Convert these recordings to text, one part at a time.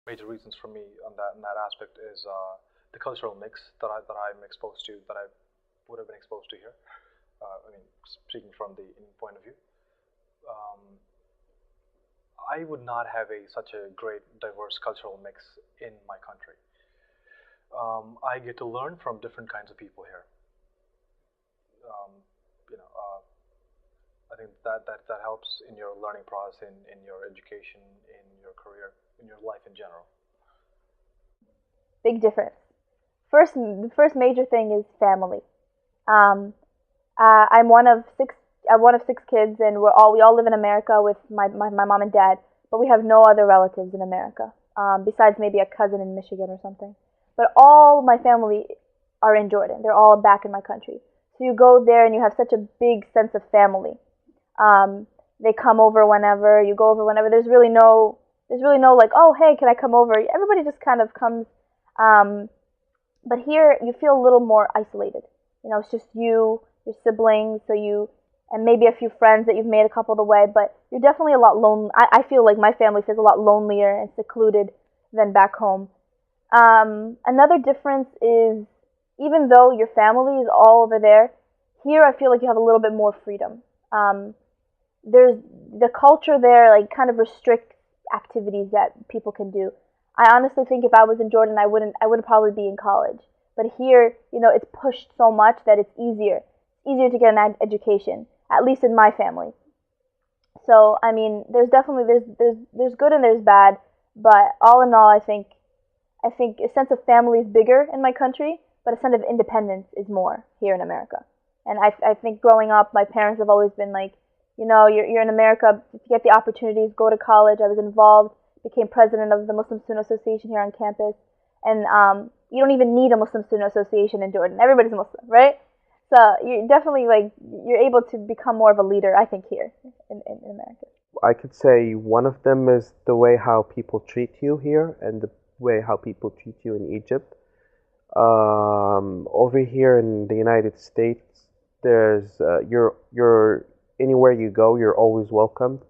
Major reasons for me on that aspect is the cultural mix that I'm exposed to, that I would have been exposed to here. I mean, speaking from the Indian point of view, um, I would not have such a great diverse cultural mix in my country. I get to learn from different kinds of people here. Um, you know, I think that helps in your learning process, in your education, in your career, in your life in general. Big difference. The first major thing is family. Um, I'm one of six. I'm one of six kids, and we all live in America with my mom and dad. But we have no other relatives in America, besides maybe a cousin in Michigan or something. But all my family are in Jordan. They're all back in my country. So you go there and you have such a big sense of family. Um, they come over whenever you go over whenever. There's really no like, oh hey, can I come over? Everybody just kind of comes. Um, but here you feel a little more isolated. You know, it's just you, your siblings, so you, and maybe a few friends that you've made a couple of the way. But you're definitely a lot lonely. I feel like my family feels a lot lonelier and secluded than back home. Another difference is even though your family is all over there, here I feel like you have a little bit more freedom. Um, there's the culture there like kind of restricts activities that people can do. I honestly think if I was in Jordan, I wouldn't probably be in college. But here, you know, it's pushed so much that it's easier. It's easier to get an education, at least in my family. So I mean, there's definitely there's good and there's bad, but all in all, I think a sense of family is bigger in my country, but a sense of independence is more here in America. And I think growing up, my parents have always been like, you know, you're in America, if you get the opportunities, go to college. I was involved, became president of the Muslim Student Association here on campus. And you don't even need a Muslim Student Association in Jordan. Everybody's Muslim, right? So you're definitely like, you're able to become more of a leader, I think, here in America. I could say one of them is the way how people treat you here and the way how people treat you in Egypt. Over here in the United States, there's you're anywhere you go, you're always welcomed,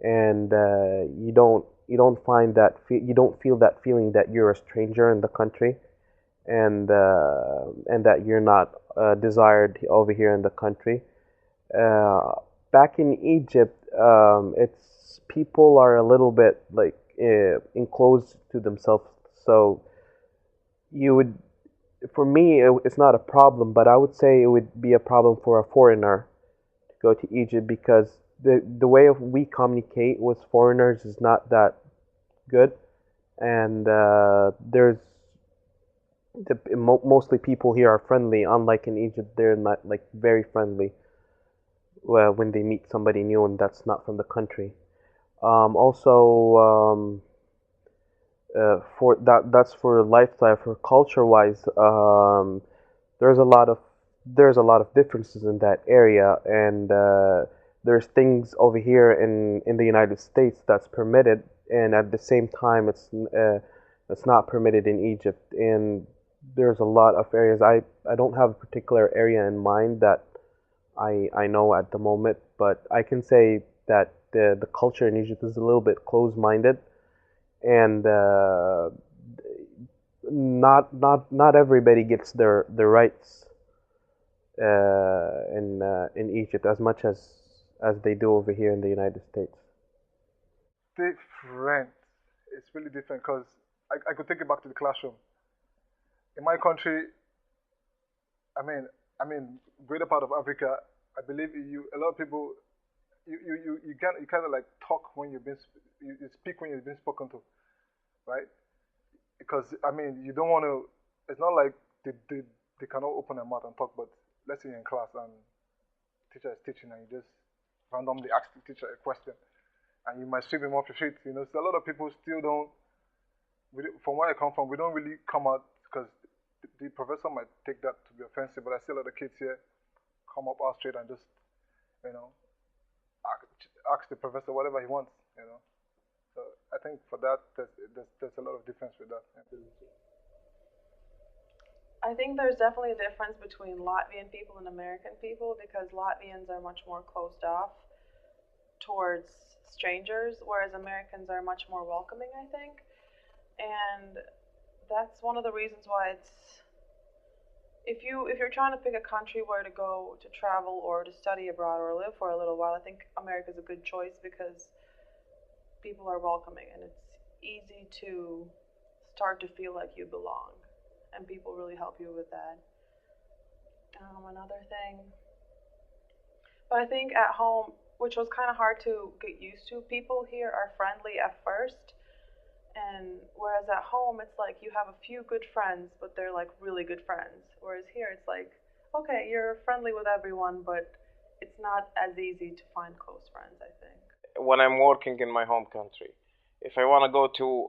and you don't find that you don't feel that feeling that you're a stranger in the country, and that you're not desired over here in the country. Uh, Back in Egypt, it's people are a little bit like enclosed to themselves. So you would, for me, it's not a problem, but I would say it would be a problem for a foreigner to go to Egypt because the way of we communicate with foreigners is not that good, and there's mostly people here are friendly. Unlike in Egypt, they're not like very friendly when they meet somebody new and that's not from the country. Also, for that's for lifestyle. For culture wise, there's a lot of there's a lot of differences in that area, and there's things over here in the United States that's permitted, and at the same time, it's not permitted in Egypt. And there's a lot of areas. I don't have a particular area in mind that I know at the moment, but I can say that the culture in Egypt is a little bit closed-minded, and not everybody gets their rights in Egypt as much as they do over here in the United States. Different. It's really different because I could take it back to the classroom. In my country, I mean, greater part of Africa, I believe a lot of people, you kind of like talk when you speak when you've been spoken to, right? Because you don't want to. It's not like they cannot open their mouth and talk, but let's say you're in class and teacher is teaching and you just randomly ask the teacher a question and you might sweep him off your feet. So a lot of people still don't. From where I come from, we don't really come out because the professor might take that to be offensive, but I see a lot of kids here come up out straight and just you know ask, ask the professor whatever he wants. So I think for that there's a lot of difference with that. I think there's definitely a difference between Latvian people and American people because Latvians are much more closed off towards strangers, whereas Americans are much more welcoming, I think. and that's one of the reasons why it's if you're trying to pick a country where to go to travel or to study abroad or live for a little while, I think America's a good choice because people are welcoming and it's easy to start to feel like you belong, and people really help you with that. Another thing, but I think at home, which was kind of hard to get used to, people here are friendly at first, and whereas at home, it's like you have a few good friends, but they're like really good friends. Whereas here, it's like, okay, you're friendly with everyone, but it's not as easy to find close friends, I think. When I'm working in my home country, if I want to go to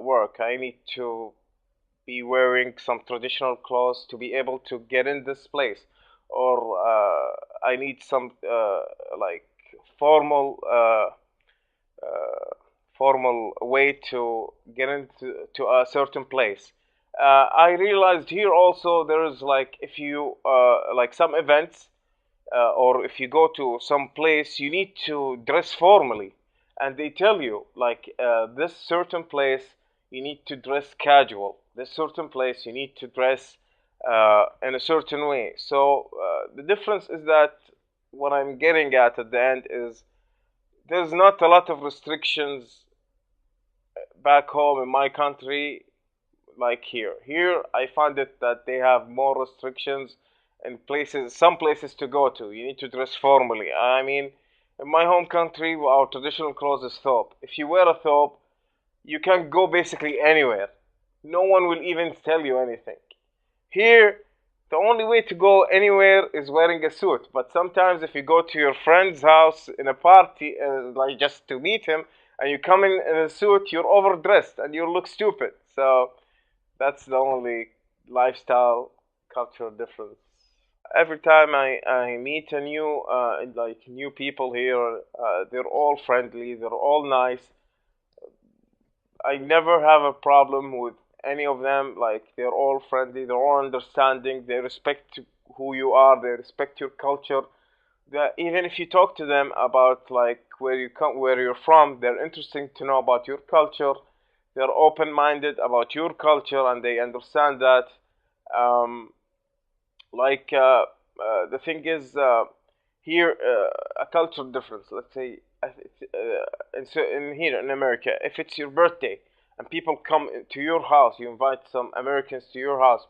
work, I need to be wearing some traditional clothes to be able to get in this place, or I need some like formal formal way to get into a certain place. I realized here also there is like if you like some events or if you go to some place, you need to dress formally, and they tell you like this certain place you need to dress casual. This certain place you need to dress in a certain way. So the difference is that what I'm getting at the end is there's not a lot of restrictions back home in my country like here. Here, I find it that they have more restrictions in places, some places to go to. You need to dress formally. I mean, in my home country, our traditional clothes is thobe. If you wear a thobe, you can go basically anywhere. No one will even tell you anything. Here, the only way to go anywhere is wearing a suit. But sometimes, if you go to your friend's house in a party, like just to meet him, and you come in a suit, you're overdressed and you look stupid. So that's the only lifestyle cultural difference. Every time I meet a new like new people here, they're all friendly, they're all nice. I never have a problem with any of them. Like they're all friendly, they're all understanding, they respect who you are, they respect your culture. That even if you talk to them about like where you come, where you're from, they're interested to know about your culture. They're open-minded about your culture, and they understand that. Um, like the thing is here a cultural difference. Let's say in here in America, if it's your birthday and people come to your house, you invite some Americans to your house,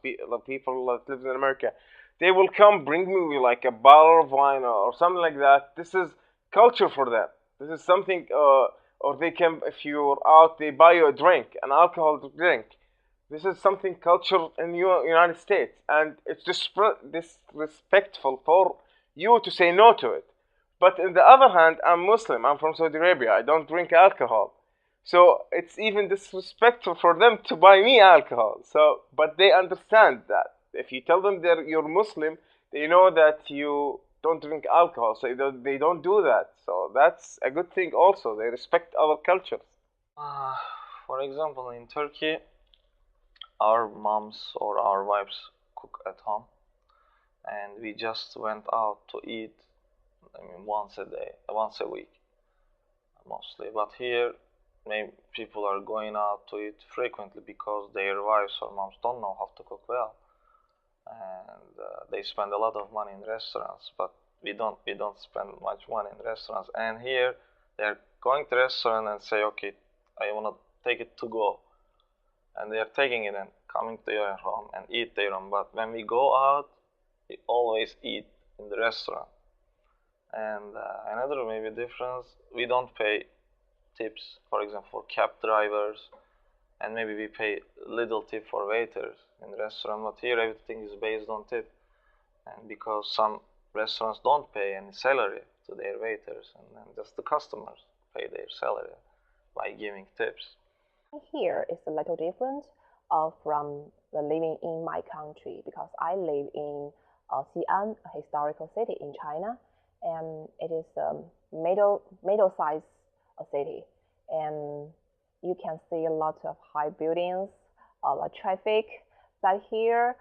people that live in America, they will come bring me like a bottle of wine or something like that. This is culture for them. This is something, or they can, if you're out, they buy you a drink, an alcohol drink. This is something cultural in United States, and it's disrespectful for you to say no to it. But on the other hand, I'm Muslim. I'm from Saudi Arabia. I don't drink alcohol, so it's even disrespectful for them to buy me alcohol. So, but they understand that if you tell them that you're Muslim, they know that you don't drink alcohol, so they don't do that. So that's a good thing. Also, they respect our cultures. Uh, for example, in Turkey, our moms or our wives cook at home, and we just went out to eat. I mean, once a day, once a week, mostly. But here, maybe people are going out to eat frequently because their wives or moms don't know how to cook well, and they spend a lot of money in restaurants. But we don't spend much money in restaurants. And here, they're going to restaurant and say, okay, I wanna take it to go, and they are taking it and coming to your home and eat their own. But when we go out, we always eat in the restaurant. And another maybe difference, we don't pay tips, for example, for cab drivers, and maybe we pay little tip for waiters in the restaurant. But here everything is based on tip, and because some restaurants don't pay any salary to their waiters, and then just the customers pay their salary by giving tips. Here is a little different from the living in my country because I live in Xi'an, a historical city in China, and it is a middle size city, and you can see a lot of high buildings, a lot of traffic. But here,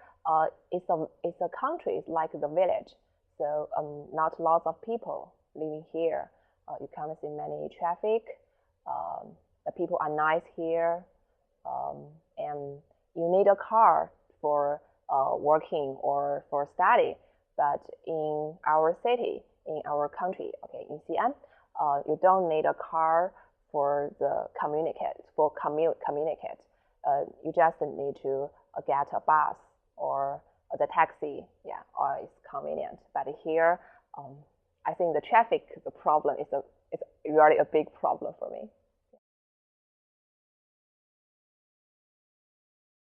it's a country. It's like the village, so not lots of people living here. You can't see many traffic. The people are nice here, and you need a car for working or for study. But in our city, in our country, okay, in Xi'an, you don't need a car for the communicate. You just need to get a bus or the taxi, yeah, or it's convenient. But here, I think the traffic, the problem is really a big problem for me.